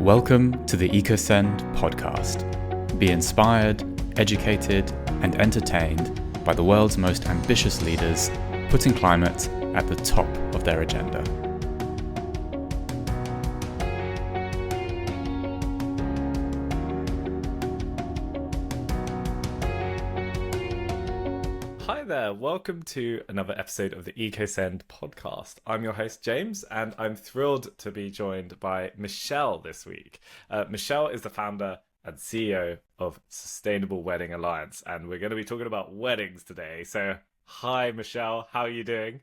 Welcome to the EcoSend podcast. Be inspired, educated, and entertained by the world's most ambitious leaders, putting climate at the top of their agenda. Hi there, welcome to another episode of the EcoSend podcast. I'm your host James, and I'm thrilled to be joined by Michelle this week. Michelle is the founder and CEO of Sustainable Wedding Alliance, and we're going to be talking about weddings today. So, hi Michelle, how are you doing?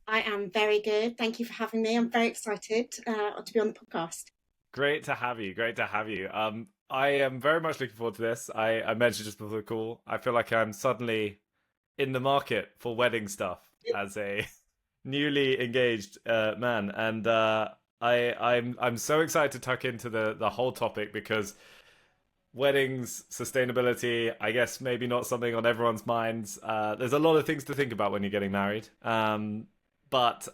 I am very good. Thank you for having me. I'm very excited to be on the podcast. Great to have you. I am very much looking forward to this. I mentioned just before the call, I feel like I'm suddenly in the market for wedding stuff as a newly engaged man, and I'm so excited to tuck into the whole topic because weddings, sustainability, I guess maybe not something on everyone's minds. There's a lot of things to think about when you're getting married, but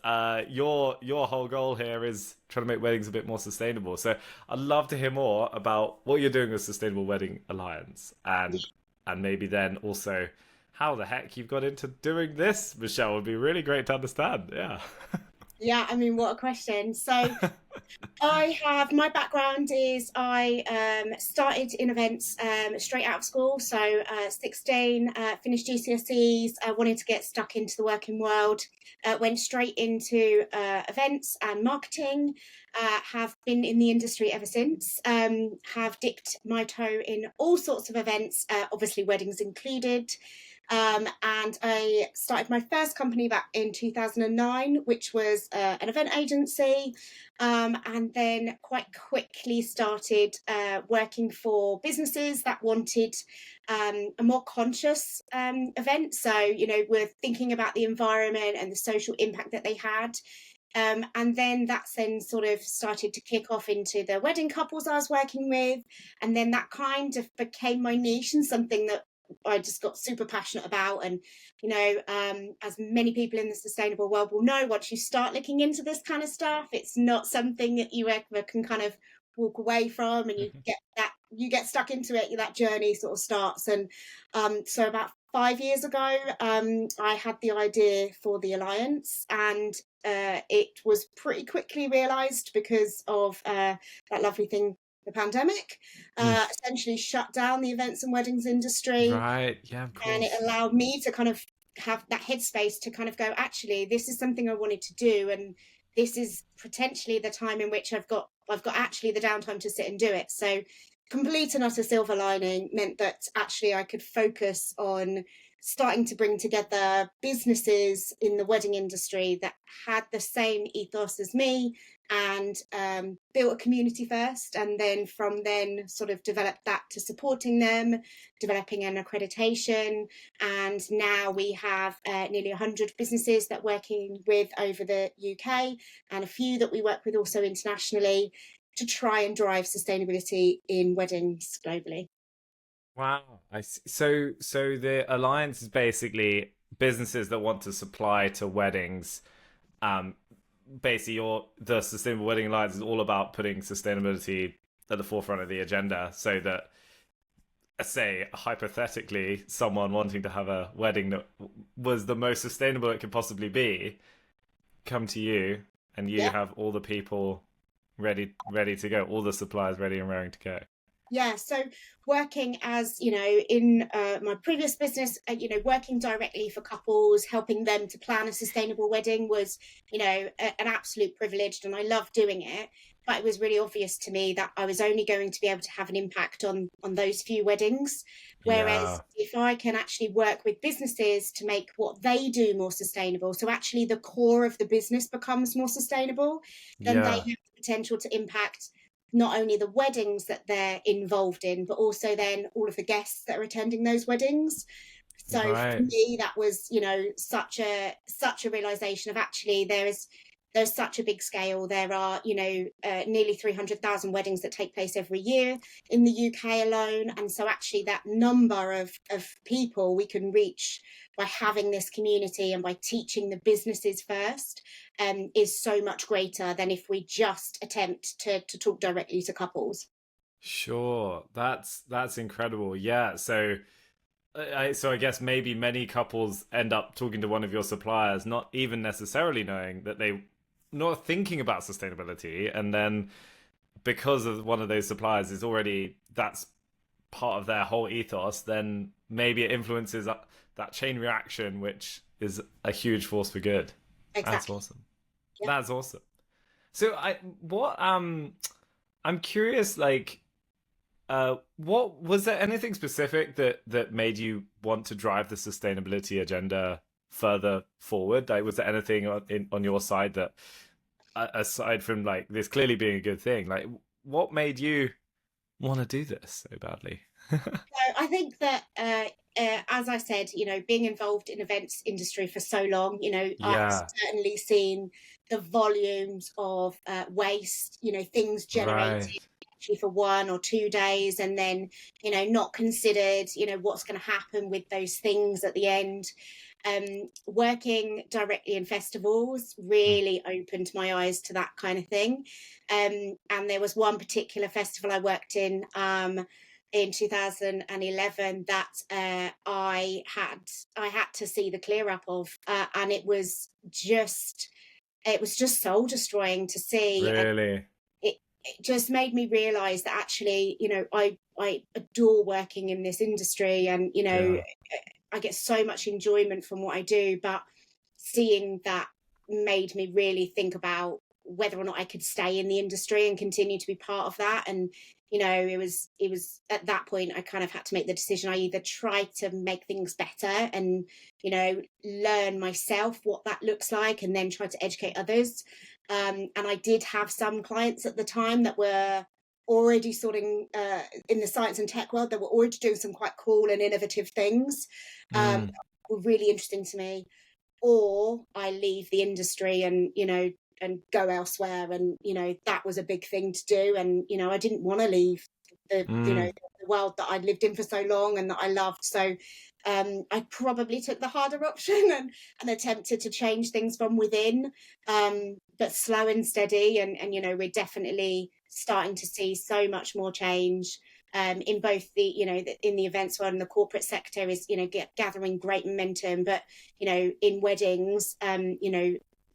your whole goal here is trying to make weddings a bit more sustainable. So I'd love to hear more about what you're doing with Sustainable Wedding Alliance, and maybe then also how the heck you've got into doing this, Michelle, would be really great to understand. Yeah. Yeah, I mean, what a question. So my background is I started in events straight out of school. So 16, finished GCSEs, wanted to get stuck into the working world, went straight into events and marketing, have been in the industry ever since, have dipped my toe in all sorts of events, obviously weddings included. And I started my first company back in 2009, which was an event agency, and then quite quickly started working for businesses that wanted a more conscious event. So, we're thinking about the environment and the social impact that they had. And then that's then sort of started to kick off into the wedding couples I was working with. And then that kind of became my niche and something that I just got super passionate about. And, as many people in the sustainable world will know, once you start looking into this kind of stuff, it's not something that you ever can kind of walk away from, and you get stuck into it. That journey sort of starts. And so about 5 years ago, I had the idea for the Alliance, and it was pretty quickly realised because of that lovely thing, the pandemic, essentially shut down the events and weddings industry. Right, yeah, of course. And it allowed me to kind of have that headspace to kind of go, actually, this is something I wanted to do, and this is potentially the time in which I've got actually the downtime to sit and do it. So complete and utter silver lining meant that actually I could focus on starting to bring together businesses in the wedding industry that had the same ethos as me, and built a community first, and then from then sort of developed that to supporting them, developing an accreditation. And now we have nearly 100 businesses that we're working with over the UK, and a few that we work with also internationally, to try and drive sustainability in weddings globally. Wow. I see. So the Alliance is basically businesses that want to supply to weddings. Basically, the Sustainable Wedding Alliance is all about putting sustainability at the forefront of the agenda, so that, say, hypothetically, someone wanting to have a wedding that was the most sustainable it could possibly be, come to you, and you have all the people ready to go, all the suppliers ready and raring to go. Yeah, so working as, in my previous business, working directly for couples, helping them to plan a sustainable wedding was, an absolute privilege, and I love doing it. But it was really obvious to me that I was only going to be able to have an impact on those few weddings. Whereas if I can actually work with businesses to make what they do more sustainable, so actually the core of the business becomes more sustainable, then they have the potential to impact not only the weddings that they're involved in, but also then all of the guests that are attending those weddings. So for me, that was, such a realization of actually there is there's such a big scale. There are, nearly 300,000 weddings that take place every year in the UK alone. And so actually that number of people we can reach by having this community and by teaching the businesses first is so much greater than if we just attempt to talk directly to couples. Sure, that's incredible. Yeah, so I guess maybe many couples end up talking to one of your suppliers, not even necessarily knowing that they not thinking about sustainability, and then because of one of those suppliers is already that's part of their whole ethos, then maybe it influences that chain reaction, which is a huge force for good. Exactly. That's awesome. Yeah. That's awesome. So I'm curious, like, what was there anything specific that made you want to drive the sustainability agenda further forward? Like, was there anything on your side that, aside from like this clearly being a good thing, like what made you want to do this so badly? So I think that, as I said, being involved in events industry for so long, I've certainly seen the volumes of waste, things generated. Right. For 1 or 2 days, and then not considered what's going to happen with those things at the end. Working directly in festivals really opened my eyes to that kind of thing, and there was one particular festival I worked in 2011 that I had to see the clear up of, and it was just soul destroying to see. Really? It just made me realize that actually, I adore working in this industry, and, I get so much enjoyment from what I do, but seeing that made me really think about whether or not I could stay in the industry and continue to be part of that. And, it was at that point I kind of had to make the decision. I either try to make things better and, learn myself what that looks like, and then try to educate others. And I did have some clients at the time that were already sorting in the science and tech world, that were already doing some quite cool and innovative things that were really interesting to me. Or I leave the industry and, and go elsewhere. And, that was a big thing to do. And, I didn't want to leave the world that I'd lived in for so long and that I loved. So I probably took the harder option and attempted to change things from within, but slow and steady. And we're definitely starting to see so much more change in both the, in the events world and the corporate sector is, gathering great momentum. But, in weddings,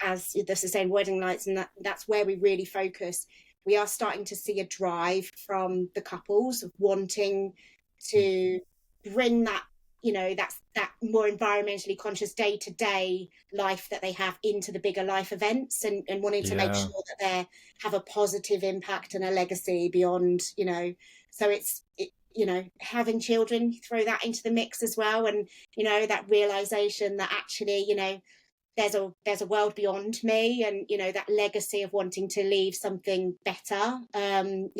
as the Sustainable Wedding Nights, and that's where we really focus. We are starting to see a drive from the couples of wanting to bring that, that more environmentally conscious day-to-day life that they have into the bigger life events, and wanting to make sure that they have a positive impact and a legacy beyond, so it's having children, throw that into the mix as well. And, that realization that actually, there's a world beyond me, and, that legacy of wanting to leave something better, and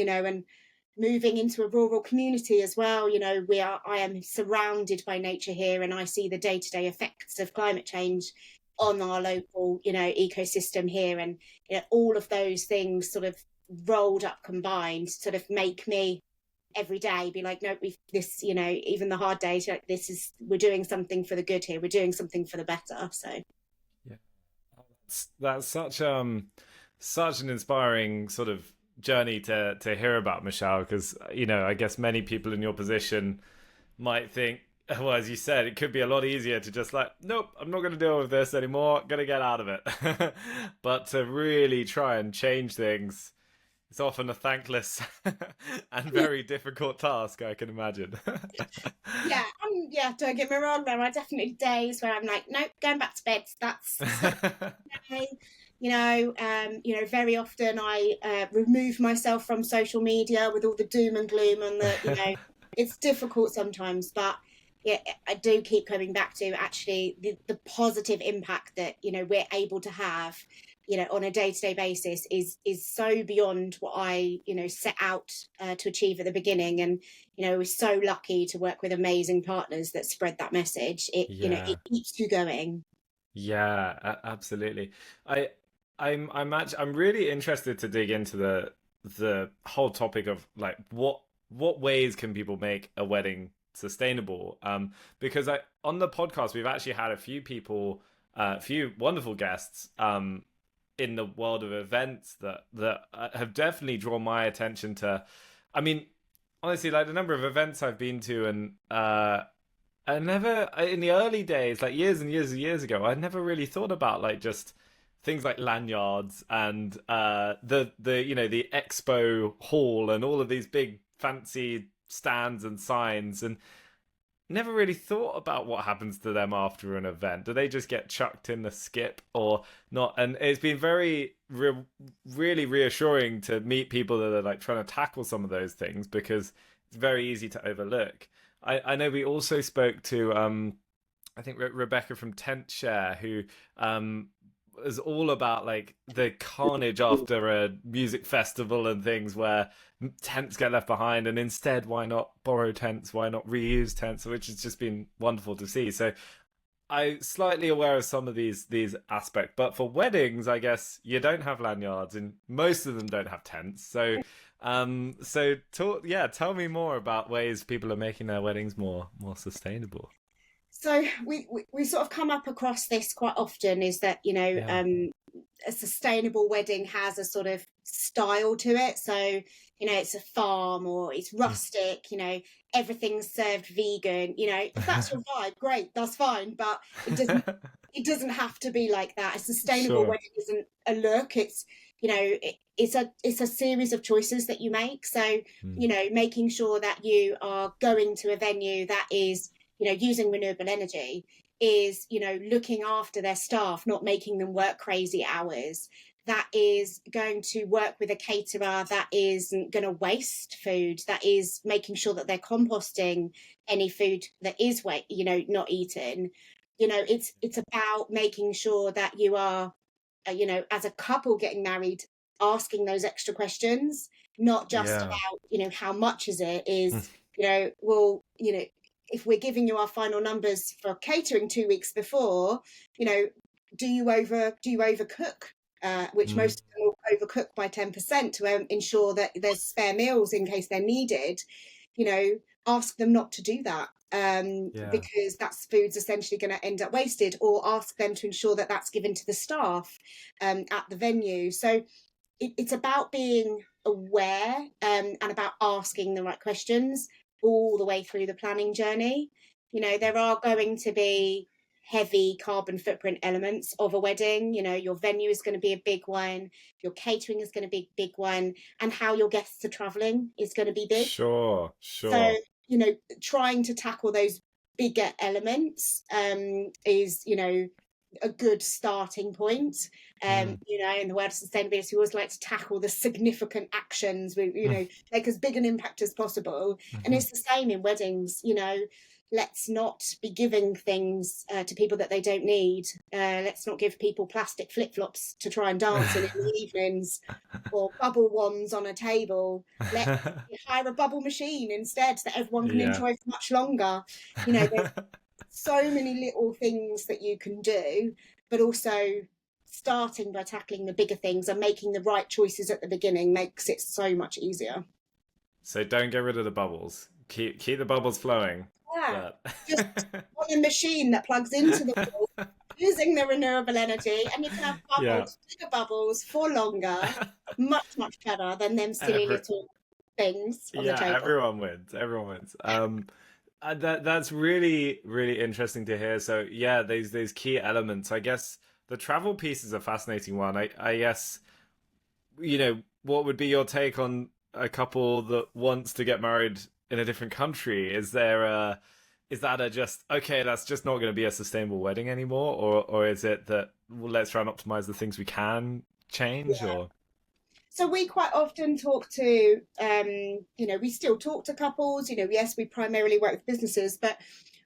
moving into a rural community as well. I am surrounded by nature here, and I see the day-to-day effects of climate change on our local, ecosystem here. And all of those things sort of rolled up, combined, sort of make me every day be like, no, even the hard days, we're doing something for the good here. We're doing something for the better. So yeah, that's such an inspiring sort of journey to hear about, Michelle, because I guess many people in your position might think, well, as you said, it could be a lot easier to just like, nope, I'm not going to deal with this anymore, gonna get out of it. But to really try and change things, it's often a thankless and very difficult task, I can imagine. Yeah, don't get me wrong, there are definitely days where I'm like, nope, going back to bed. That's okay. Very often I remove myself from social media with all the doom and gloom, and it's difficult sometimes, but yeah, I do keep coming back to actually the positive impact that we're able to have on a day-to-day basis is so beyond what I set out to achieve at the beginning. And we're so lucky to work with amazing partners that spread that message. It keeps you going. Yeah, absolutely. I'm really interested to dig into the whole topic of like what ways can people make a wedding sustainable? Because I on the podcast we've actually had a few people, a few wonderful guests, in the world of events that have definitely drawn my attention to. I mean, honestly, like the number of events I've been to, and I never in the early days, like years and years and years ago, I never really thought about like just things like lanyards and the the expo hall and all of these big fancy stands and signs, and never really thought about what happens to them after an event. Do they just get chucked in the skip or not? And it's been really reassuring to meet people that are like trying to tackle some of those things, because it's very easy to overlook. I know we also spoke to I think Rebecca from Tent Share, who is all about like the carnage after a music festival and things where tents get left behind, and instead why not borrow tents, why not reuse tents, which has just been wonderful to see. So I'm slightly aware of some of these aspects, but for weddings I guess you don't have lanyards and most of them don't have tents. So tell me more about ways people are making their weddings more sustainable. So we sort of come up across this quite often, is that, Yeah. a sustainable wedding has a sort of style to it. So, it's a farm or it's rustic, everything's served vegan, if that's your vibe, great, that's fine. But it doesn't have to be like that. A sustainable Sure. wedding isn't a look. It's, it's a series of choices that you make. So, Mm. making sure that you are going to a venue that is, using renewable energy, is, looking after their staff, not making them work crazy hours, that is going to work with a caterer that isn't going to waste food, that is making sure that they're composting any food that is not eaten. It's about making sure that you are, as a couple getting married, asking those extra questions, not just Yeah. about, how much is it, is, well, if we're giving you our final numbers for catering 2 weeks before, do you overcook? Which Mm. most of them will overcook by 10% to ensure that there's spare meals in case they're needed. Ask them not to do that, Yeah. because that's food's essentially going to end up wasted, or ask them to ensure that that's given to the staff at the venue. So it's about being aware, and about asking the right questions all the way through the planning journey. There are going to be heavy carbon footprint elements of a wedding. Your venue is going to be a big one, your catering is going to be a big one, and how your guests are traveling is going to be big. Sure. So, Sure. trying to tackle those bigger elements is, a good starting point. Mm. In the world of sustainability, we always like to tackle the significant actions, make as big an impact as possible. And Mhm. it's the same in weddings. Let's not be giving things to people that they don't need. Let's not give people plastic flip-flops to try and dance in the evenings, or bubble wands on a table. Let's hire a bubble machine instead, that everyone can Yeah. enjoy for much longer. There's so many little things that you can do, but also starting by tackling the bigger things and making the right choices at the beginning makes it so much easier. So don't get rid of the bubbles. Keep the bubbles flowing. Yeah, But just on a machine that plugs into the wall using the renewable energy, and you can have yeah. bubbles, bigger bubbles for longer, much better than them silly Every, little things on the yeah, table. everyone wins. Everyone wins. That's really interesting to hear. So yeah, those key elements. I guess the travel piece is a fascinating one. I guess what would be your take on a couple that wants to get married in a different country? Is that a just okay, that's just not going to be a sustainable wedding anymore, or is it that, well, let's try and optimize the things we can change? Yeah. Or So we quite often talk to, we still talk to couples. Yes, we primarily work with businesses, but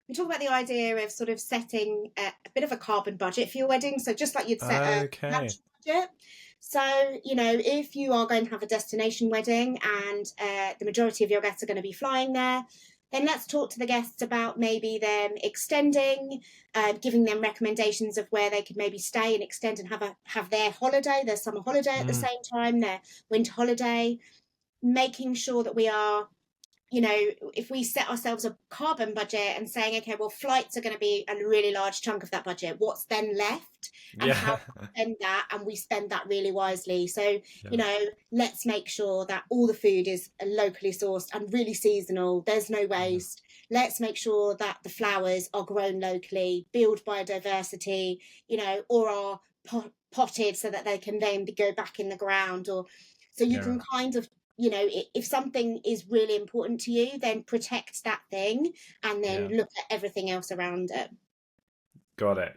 we talk about the idea of sort of setting a bit of a carbon budget for your wedding. So just like you'd set a okay. financial budget. So, if you are going to have a destination wedding and the majority of your guests are going to be flying there, then let's talk to the guests about maybe them extending, giving them recommendations of where they could maybe stay and extend and have their holiday, their summer holiday at the same time, their winter holiday, making sure that we are, if we set ourselves a carbon budget and saying, okay, well, flights are going to be a really large chunk of that budget, what's then left, and how we spend that, and we spend that really wisely. So, let's make sure that all the food is locally sourced and really seasonal. There's no waste. Let's make sure that the flowers are grown locally, build biodiversity, or are potted so that they can then go back in the ground, or so you can kind of, if something is really important to you, then protect that thing and then look at everything else around it. Got it.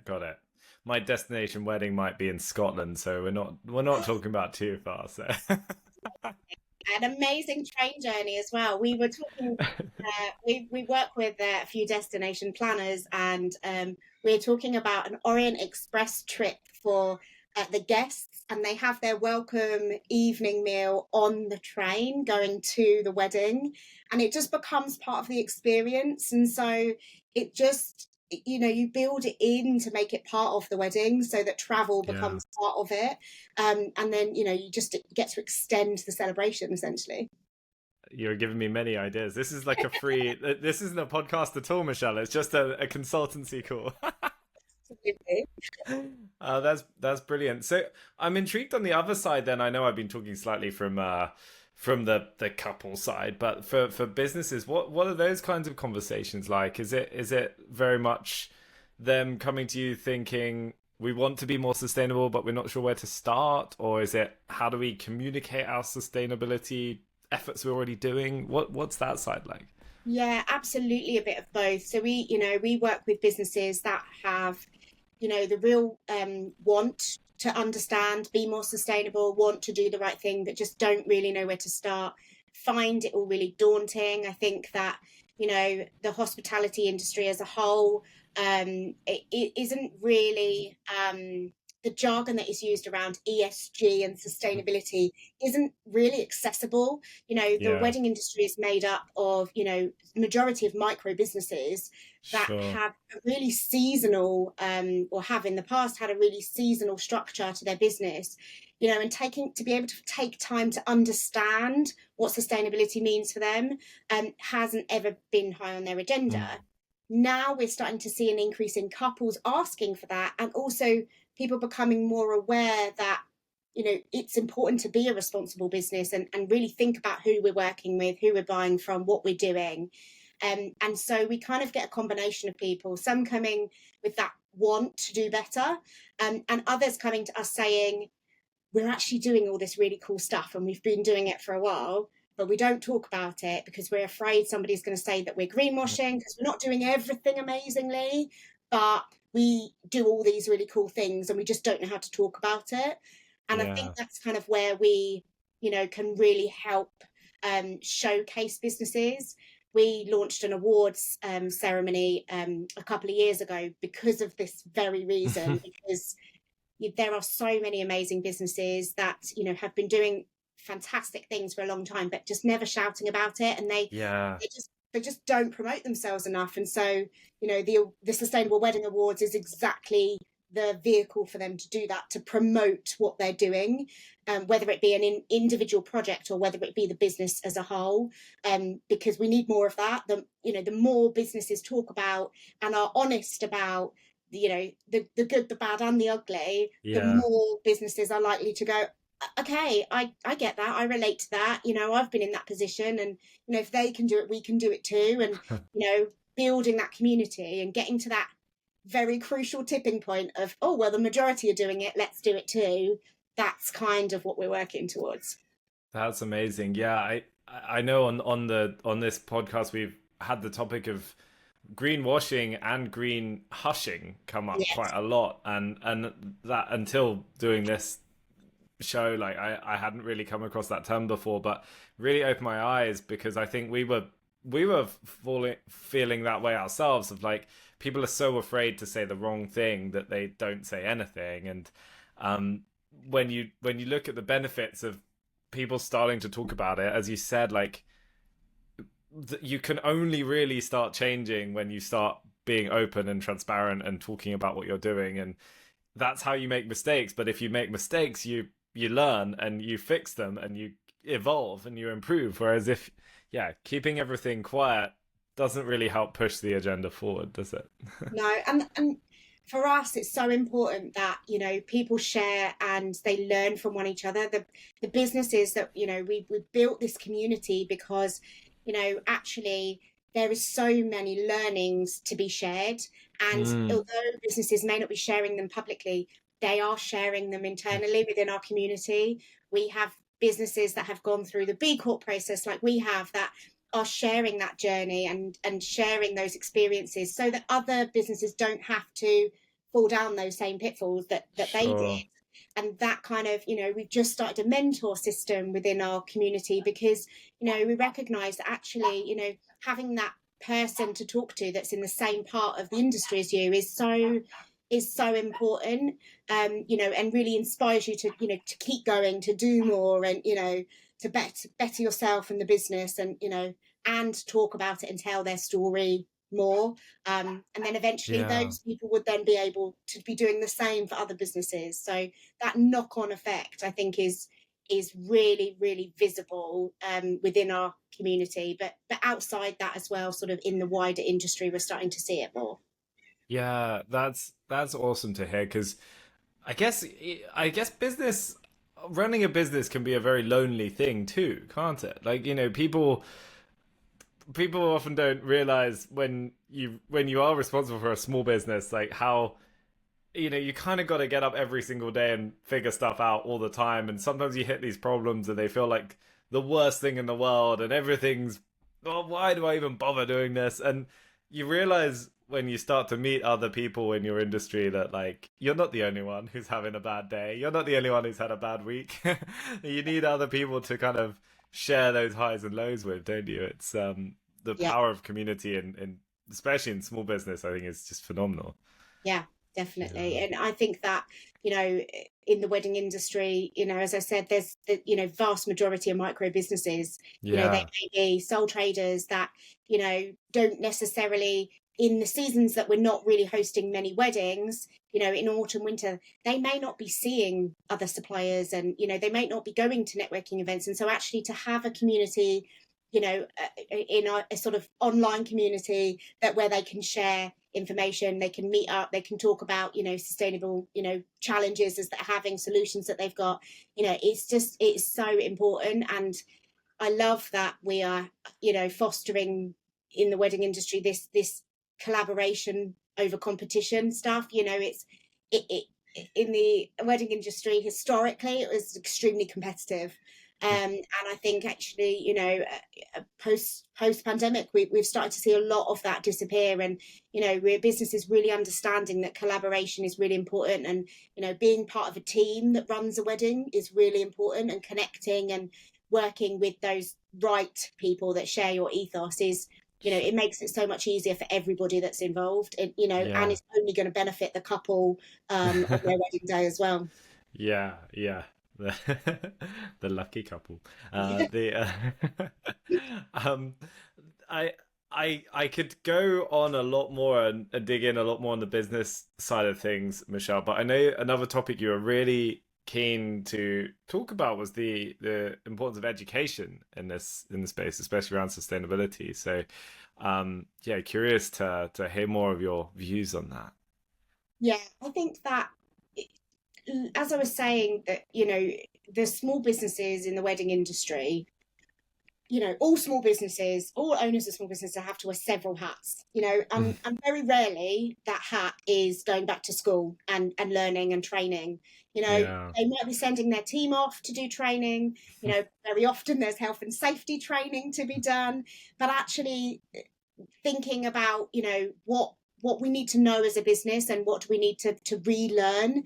My destination wedding might be in Scotland, so we're not talking about too far. So an amazing train journey as well. We were talking, we work with a few destination planners, and we're talking about an Orient Express trip for the guests, and they have their welcome evening meal on the train going to the wedding, and it just becomes part of the experience. And so it just, you build it in to make it part of the wedding so that travel becomes part of it, and then you just get to extend the celebration essentially. You're giving me many ideas. This is like a free this isn't a podcast at all, Michelle. It's just a consultancy call. That's brilliant. So I'm intrigued on the other side then. I know I've been talking slightly from the couple side, but for businesses, what are those kinds of conversations like? Is it very much them coming to you thinking we want to be more sustainable but we're not sure where to start, or is it how do we communicate our sustainability efforts we're already doing? What's that side like? Yeah, absolutely, a bit of both. So we work with businesses that have the real want to understand, be more sustainable, want to do the right thing, but just don't really know where to start, find it all really daunting. I think that the hospitality industry as a whole, it isn't really the jargon that is used around ESG and sustainability isn't really accessible. The wedding industry is made up of, majority of micro businesses that have a really seasonal, or have in the past had a really seasonal structure to their business, and to be able to take time to understand what sustainability means for them, hasn't ever been high on their agenda. Now we're starting to see an increase in couples asking for that, and also people becoming more aware that it's important to be a responsible business and really think about who we're working with, who we're buying from, what we're doing. And so we kind of get a combination of people, some coming with that want to do better, and others coming to us saying, we're actually doing all this really cool stuff and we've been doing it for a while, but we don't talk about it because we're afraid somebody's going to say that we're greenwashing because we're not doing everything amazingly, but we do all these really cool things and we just don't know how to talk about it. And I think that's kind of where we, can really help showcase businesses. We launched an awards ceremony a couple of years ago because of this very reason, because there are so many amazing businesses that, have been doing fantastic things for a long time, but just never shouting about it. And they just don't promote themselves enough. And so, the Sustainable Wedding Awards is exactly the vehicle for them to do that, to promote what they're doing, whether it be an individual project or whether it be the business as a whole, because we need more of that. The more businesses talk about and are honest about, the good, the bad and the ugly, the more businesses are likely to go, okay, I get that, I relate to that, I've been in that position, and if they can do it, we can do it too. And building that community and getting to that very crucial tipping point of, oh well, the majority are doing it, let's do it too. That's kind of what we're working towards. That's amazing. Yeah, I know on this podcast we've had the topic of greenwashing and green hushing come up quite a lot, and that until doing this show, like I hadn't really come across that term before, but really opened my eyes, because I think we were feeling that way ourselves, of like, people are so afraid to say the wrong thing that they don't say anything. And when you look at the benefits of people starting to talk about it, as you said, like, you can only really start changing when you start being open and transparent and talking about what you're doing, and that's how you make mistakes. But if you make mistakes, you learn and you fix them and you evolve and you improve. Whereas if keeping everything quiet doesn't really help push the agenda forward, does it? No, and for us, it's so important that, you know, people share and they learn from one each other. The businesses that, you know, we built this community because, you know, actually there is so many learnings to be shared. And Mm. although businesses may not be sharing them publicly, they are sharing them internally within our community. We have businesses that have gone through the B Corp process like we have, that are sharing that journey and sharing those experiences so that other businesses don't have to fall down those same pitfalls that they did. Sure. And that kind of, you know, we've just started a mentor system within our community because, you know, we recognize that actually, you know, having that person to talk to that's in the same part of the industry as you is so important. You know, and really inspires you to, you know, to keep going, to do more, and, you know, to better yourself and the business, and, you know, and talk about it and tell their story more. And then eventually Yeah. those people would then be able to be doing the same for other businesses. So that knock-on effect, I think, is really, really visible within our community, but outside that as well, sort of in the wider industry, we're starting to see it more. Yeah, that's awesome to hear, because I guess business running a business can be a very lonely thing too, can't it? Like, you know, people often don't realize when you are responsible for a small business, like how, you know, you kind of got to get up every single day and figure stuff out all the time, and sometimes you hit these problems and they feel like the worst thing in the world, and everything's, oh, why do I even bother doing this? And you realize when you start to meet other people in your industry that, like, you're not the only one who's having a bad day, you're not the only one who's had a bad week. You need other people to kind of share those highs and lows with, don't you? It's the Yeah. power of community, and especially in small business, I think is just phenomenal. Yeah, definitely. Yeah. And I think that, you know, in the wedding industry, you know, as I said, there's the, you know, vast majority of micro businesses, you know, they Yeah. may be sole traders that, you know, don't necessarily, in the seasons that we're not really hosting many weddings, you know, in autumn, winter, they may not be seeing other suppliers, and, you know, they may not be going to networking events. And so actually to have a community, you know, in a sort of online community that where they can share information, they can meet up, they can talk about, you know, sustainable, you know, challenges as they're having, solutions that they've got, you know, it's so important. And I love that we are, you know, fostering in the wedding industry this collaboration over competition stuff. You know, it in the wedding industry historically it was extremely competitive. And I think actually, you know, post pandemic, we've started to see a lot of that disappear. And, you know, we're businesses really understanding that collaboration is really important, and, you know, being part of a team that runs a wedding is really important, and connecting and working with those right people that share your ethos is, you know, it makes it so much easier for everybody that's involved, and, you know, and Yeah. it's only going to benefit the couple on their wedding day as well. Yeah, yeah. The, the lucky couple. The um, I I could go on a lot more and dig in a lot more on the business side of things, Michelle. But I know another topic you were really keen to talk about was the importance of education in the space, especially around sustainability. So, yeah, curious to hear more of your views on that. Yeah, I think that, as I was saying, that, you know, the small businesses in the wedding industry, you know, all small businesses, all owners of small businesses have to wear several hats, you know, and very rarely that hat is going back to school and learning and training. You know, Yeah. they might be sending their team off to do training, you know, very often there's health and safety training to be done, but actually thinking about, you know, what we need to know as a business and what do we need to relearn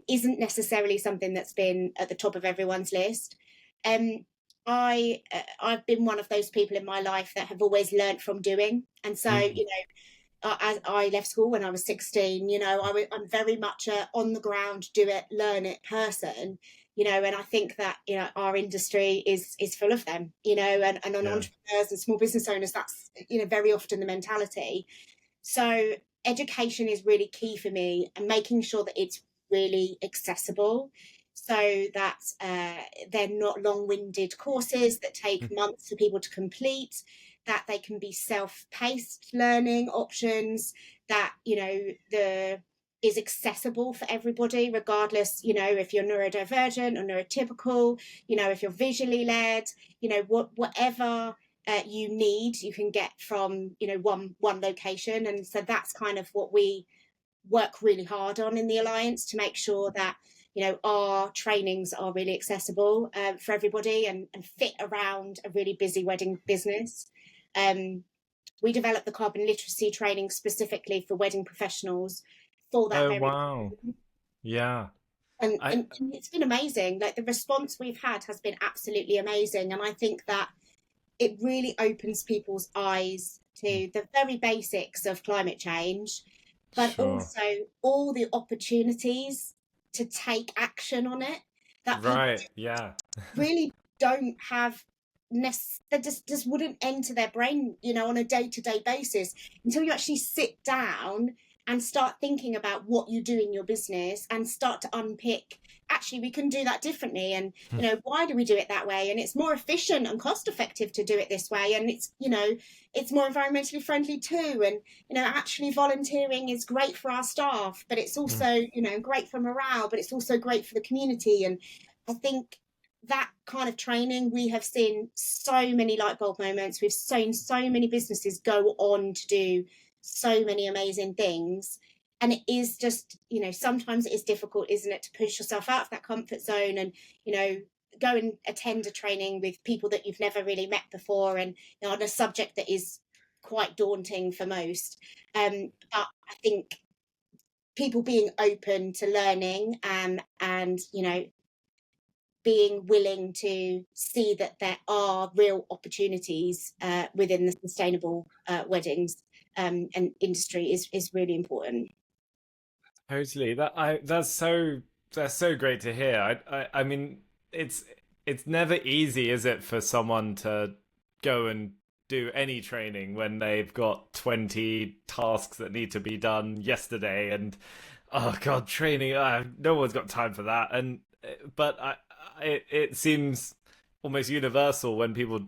isn't necessarily something that's been at the top of everyone's list. Um, I've been one of those people in my life that have always learned from doing, and so, Mm. you know, as I left school when I was 16, you know, I'm very much a on the ground, do it, learn it person. And I think that, our industry is full of them, and on Yeah. entrepreneurs and small business owners, that's, very often the mentality. So education is really key for me, and making sure that it's really accessible, so that they're not long-winded courses that take months for people to complete, that they can be self-paced learning options, that, the is accessible for everybody, regardless, if you're neurodivergent or neurotypical, if you're visually led, whatever you need, you can get from, one location. And so that's kind of what we work really hard on in the Alliance, to make sure that, our trainings are really accessible for everybody, and fit around a really busy wedding business. We developed the carbon literacy training specifically for wedding professionals for that Oh, very wow. reason. Yeah. And it's been amazing. Like, the response we've had has been absolutely amazing. And I think that it really opens people's eyes to the very basics of climate change, but Sure. also all the opportunities to take action on it that people Right. Yeah. really don't have, that just wouldn't enter their brain, on a day-to-day basis, until you actually sit down and start thinking about what you do in your business, and start to unpick, actually we can do that differently, and why do we do it that way, and it's more efficient and cost effective to do it this way, and it's more environmentally friendly too, and actually volunteering is great for our staff, but it's also great for morale, but it's also great for the community. And I think that kind of training, we have seen so many light bulb moments. We've seen so many businesses go on to do so many amazing things. And it is just, sometimes it is difficult, isn't it, to push yourself out of that comfort zone, and, go and attend a training with people that you've never really met before, and on a subject that is quite daunting for most. But I think people being open to learning, and being willing to see that there are real opportunities within the sustainable weddings and industry is really important. Totally. That's so great to hear. I mean, it's never easy, is it, for someone to go and do any training when they've got 20 tasks that need to be done yesterday, and oh god, training, no one's got time for that. And but it seems almost universal when people,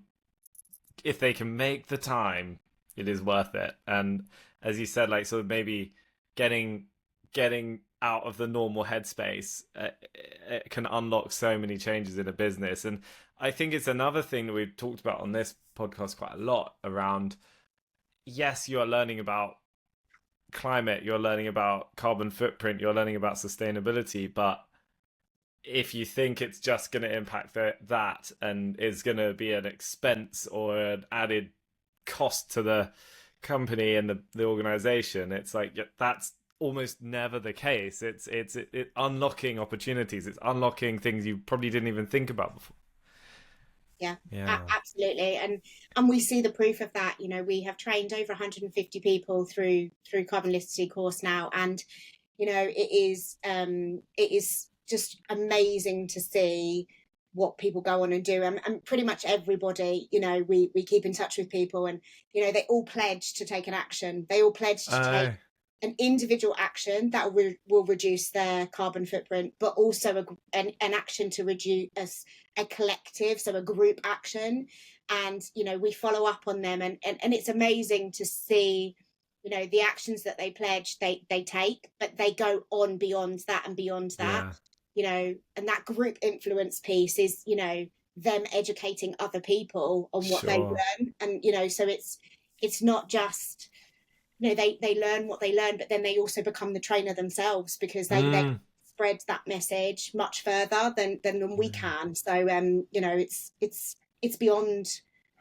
if they can make the time, it is worth it. And as you said, like, sort of maybe getting out of the normal headspace, it can unlock so many changes in a business. And I think it's another thing that we've talked about on this podcast quite a lot around, yes, you're learning about climate, you're learning about carbon footprint, you're learning about sustainability, but if you think it's just going to impact that and is going to be an expense or an added cost to the company and the organization, it's like, that's almost never the case. It's unlocking opportunities. It's unlocking things you probably didn't even think about before. Yeah. Absolutely. And we see the proof of that. We have trained over 150 people through carbon literacy course now, and it is just amazing to see what people go on and do, and pretty much everybody, we keep in touch with people, and they all pledge to take an action. They all pledge to take an individual action that will reduce their carbon footprint, but also an action to reduce a collective, so a group action. And we follow up on them, and it's amazing to see the actions that they pledge, they take, but they go on beyond that and beyond that. And that group influence piece is them educating other people on what they learn. And so it's not just they learn what they learn, but then they also become the trainer themselves, because they spread that message much further than we can. So it's beyond,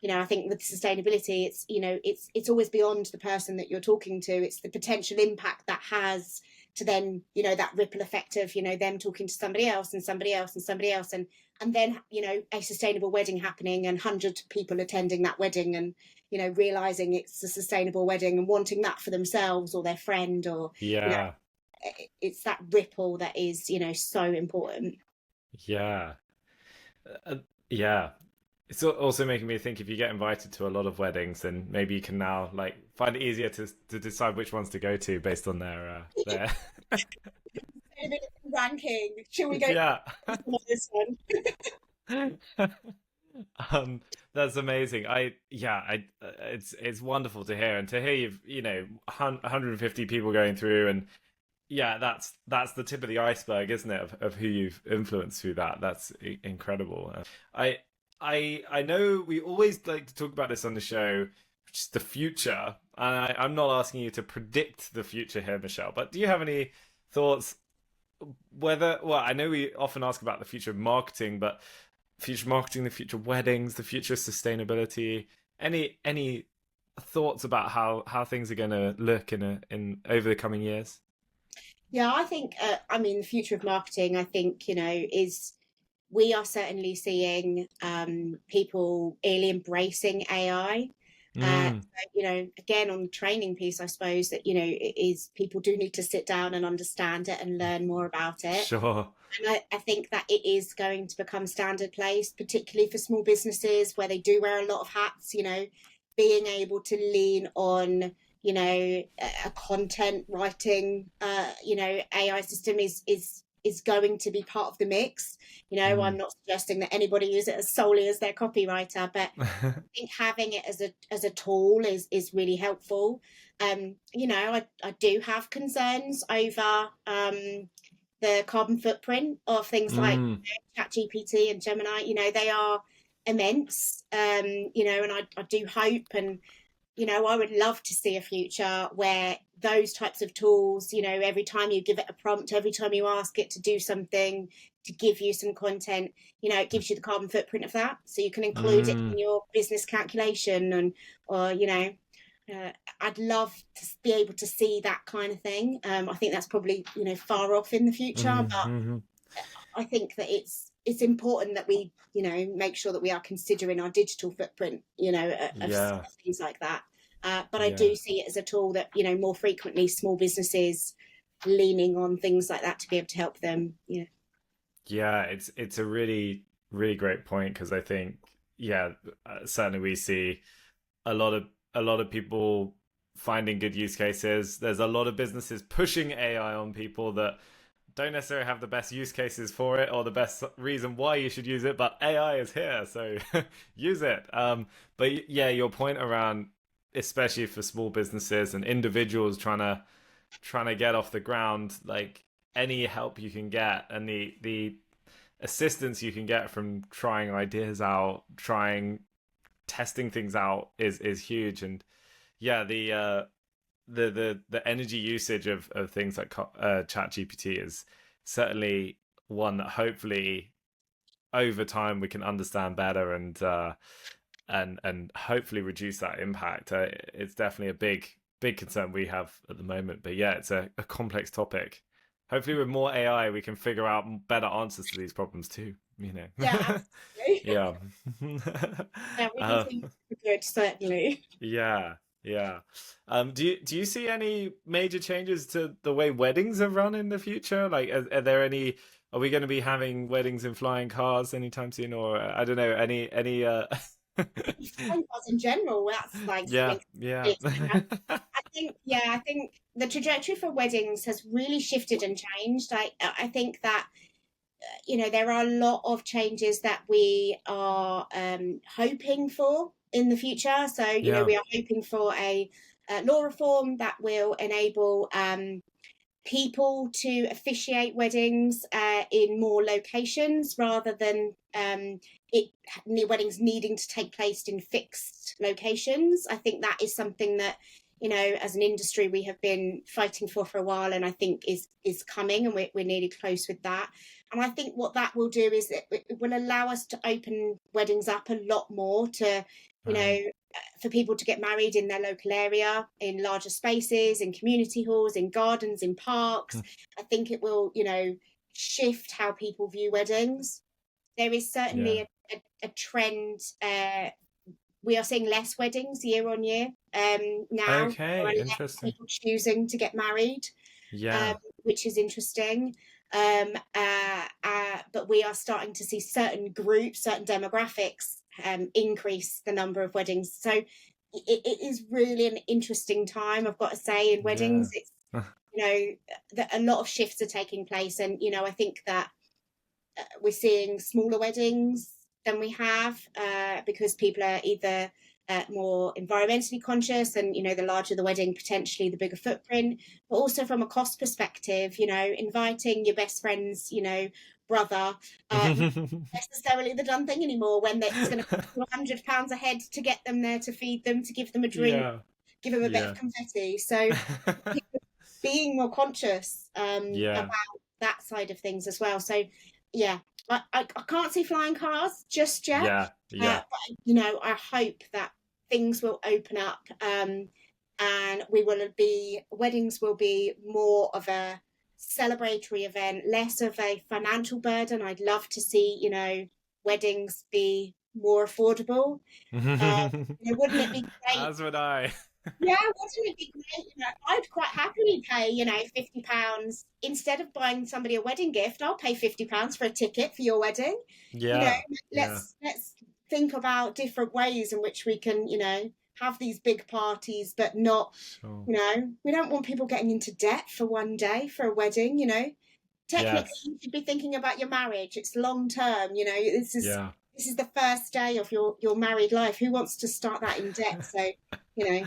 I think with sustainability, it's always beyond the person that you're talking to. It's the potential impact that has to then, that ripple effect of, them talking to somebody else and somebody else and somebody else, and then, a sustainable wedding happening and 100 people attending that wedding, and, realizing it's a sustainable wedding and wanting that for themselves or their friend, or, it's that ripple that is, so important. Yeah. Uh, yeah. It's also making me think if you get invited to a lot of weddings, then maybe you can now like find it easier to decide which ones to go to based on their Ranking. Should we go yeah. for this one? Um, that's amazing. It's wonderful to hear, and to hear you've 150 people going through, and yeah, that's the tip of the iceberg, isn't it, of who you've influenced through that. That's incredible. I I know we always like to talk about this on the show, which is the future. And I'm not asking you to predict the future here, Michelle, but do you have any thoughts whether, well, I know we often ask about the future of marketing, but future marketing, the future of weddings, the future of sustainability, any thoughts about how things are going to look in over the coming years? Yeah, I think, I mean, the future of marketing, I think, is we are certainly seeing people really embracing AI. Mm, Again, on the training piece, I suppose that, it is people do need to sit down and understand it and learn more about it. sure. And I think that it is going to become standard place, particularly for small businesses where they do wear a lot of hats, being able to lean on, a content writing, AI system is going to be part of the mix. I'm Mm. not suggesting that anybody use it as solely as their copywriter, but I think having it as a tool is really helpful. I do have concerns over the carbon footprint of things like Mm. ChatGPT and Gemini. They are immense. And I do hope, and I would love to see a future where those types of tools, every time you give it a prompt, every time you ask it to do something, to give you some content, it gives you the carbon footprint of that. So you can include it in Mm. your business calculation or I'd love to be able to see that kind of thing. I think that's probably, far off in the future, but Mm. I think that it's important that we, make sure that we are considering our digital footprint, of Yeah. things like that. But I Yeah. do see it as a tool that, more frequently small businesses leaning on things like that to be able to help them. Yeah. Yeah, it's a really great point because I think yeah, certainly we see a lot of a lot of people finding good use cases. There's a lot of businesses pushing AI on people that don't necessarily have the best use cases for it or the best reason why you should use it, but AI is here, so use it. But yeah, your point around especially for small businesses and individuals trying to get off the ground, like any help you can get and the assistance you can get from trying ideas out, trying testing things out is huge. And yeah, the energy usage of things like chat gpt is certainly one that hopefully over time we can understand better and hopefully reduce that impact. It's definitely a big concern we have at the moment, but yeah, it's a complex topic. Hopefully with more AI we can figure out better answers to these problems too, Yeah, absolutely. yeah. Yeah, we can uh, see good, certainly. yeah, yeah. Do you see any major changes to the way weddings are run in the future? Like, are there any? Are we going to be having weddings in flying cars anytime soon, or I don't know, any? Profiles in general, that's like Yeah, something yeah, really exciting. I think the trajectory for weddings has really shifted and changed. I think that there are a lot of changes that we are hoping for in the future. So yeah. we are hoping for a law reform that will enable people to officiate weddings in more locations rather than it weddings needing to take place in fixed locations. I think that is something that as an industry we have been fighting for a while, and I think is coming, and we're nearly close with that. And I think what that will do is it will allow us to open weddings up a lot more to you know Right. for people to get married in their local area, in larger spaces, in community halls, in gardens, in parks. I think it will, shift how people view weddings. There is Yeah. certainly a trend. We are seeing less weddings year on year now. There Okay, are less interesting. people choosing to get married, um, Yeah. which is interesting. But we are starting to see certain groups, certain demographics increase the number of weddings. So it is really an interesting time, I've got to say, in weddings. It's, a lot of shifts are taking place, and I think that we're seeing smaller weddings than we have because people are either more environmentally conscious, and the larger the wedding, potentially the bigger footprint, but also from a cost perspective, inviting your best friend's brother necessarily the done thing anymore, when it's going to cost you £100 a head to get them there, to feed them, to give them a drink, give them a bit of confetti. So being more conscious about that side of things as well. So I can't see flying cars just yet. But, I hope that things will open up, and weddings will be more of a celebratory event, less of a financial burden. I'd love to see, weddings be more affordable. Wouldn't it be great? As would I. Yeah, wouldn't it be great? I'd quite happily pay, £50 instead of buying somebody a wedding gift. I'll pay £50 for a ticket for your wedding. Let's think about different ways in which we can, have these big parties, but not, we don't want people getting into debt for one day for a wedding. Technically, you should be thinking about your marriage. It's long term. This is the first day of your married life. Who wants to start that in debt? So, I'd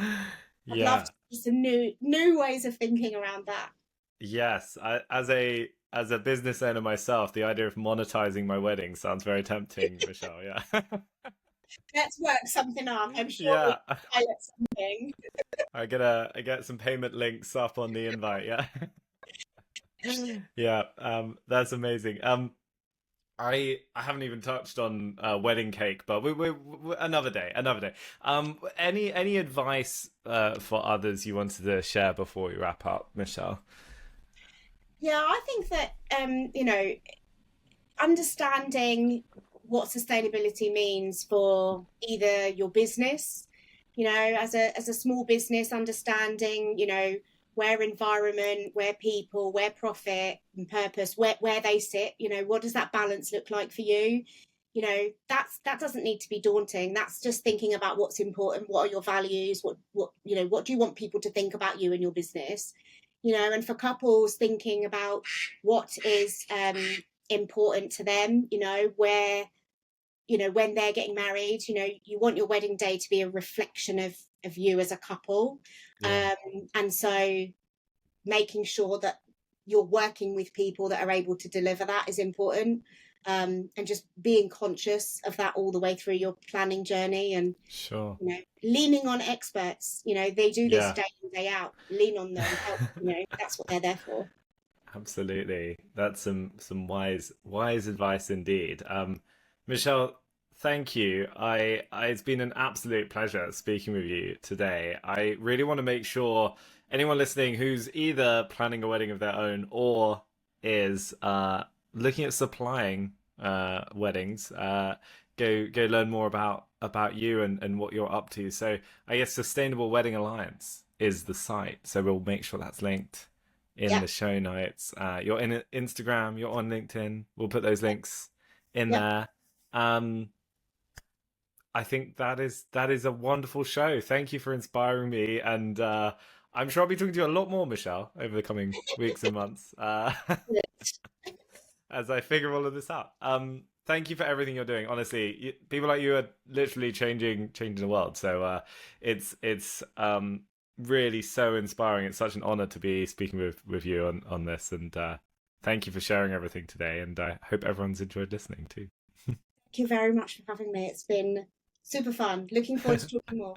love to see some new ways of thinking around that. Yes, as a business owner myself, the idea of monetizing my wedding sounds very tempting, Michelle. Yeah. Let's work something up. I'm sure we'll pilot something. I get some payment links up on the invite. That's amazing. I haven't even touched on wedding cake, but we another day. Any advice for others you wanted to share before we wrap up, Michelle? Yeah, I think that understanding what sustainability means for either your business, as a small business, understanding, where environment, where people, where profit and purpose, where they sit, what does that balance look like for you? That doesn't need to be daunting. That's just thinking about what's important, what are your values, what do you want people to think about you and your business? And for couples, thinking about what is important to them, where, when they're getting married, you want your wedding day to be a reflection of you as a couple. And so making sure that you're working with people that are able to deliver that is important. And just being conscious of that all the way through your planning journey, and leaning on experts. They do this day in, day out. Lean on them, help, that's what they're there for. Absolutely. That's some wise advice indeed. Michelle, thank you. It's been an absolute pleasure speaking with you today. I really want to make sure anyone listening who's either planning a wedding of their own or is looking at supplying weddings, go learn more about you and what you're up to. So I guess Sustainable Wedding Alliance is the site. So we'll make sure that's linked in the show notes. You're in Instagram, you're on LinkedIn. We'll put those links in there. I think that is a wonderful show. Thank you for inspiring me, and I'm sure I'll be talking to you a lot more, Michelle, over the coming weeks and months as I figure all of this out. Thank you for everything you're doing. Honestly, people like you are literally changing the world. So it's really so inspiring. It's such an honor to be speaking with you on this, and thank you for sharing everything today. And I hope everyone's enjoyed listening too. Thank you very much for having me. It's been super fun. Looking forward to talking more.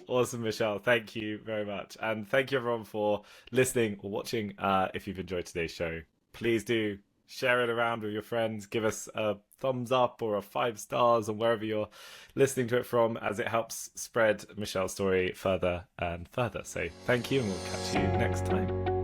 Awesome, Michelle. Thank you very much. And thank you everyone for listening or watching. If you've enjoyed today's show, please do share it around with your friends. Give us a thumbs up or a 5 stars on wherever you're listening to it from, as it helps spread Michelle's story further and further. So thank you, and we'll catch you next time.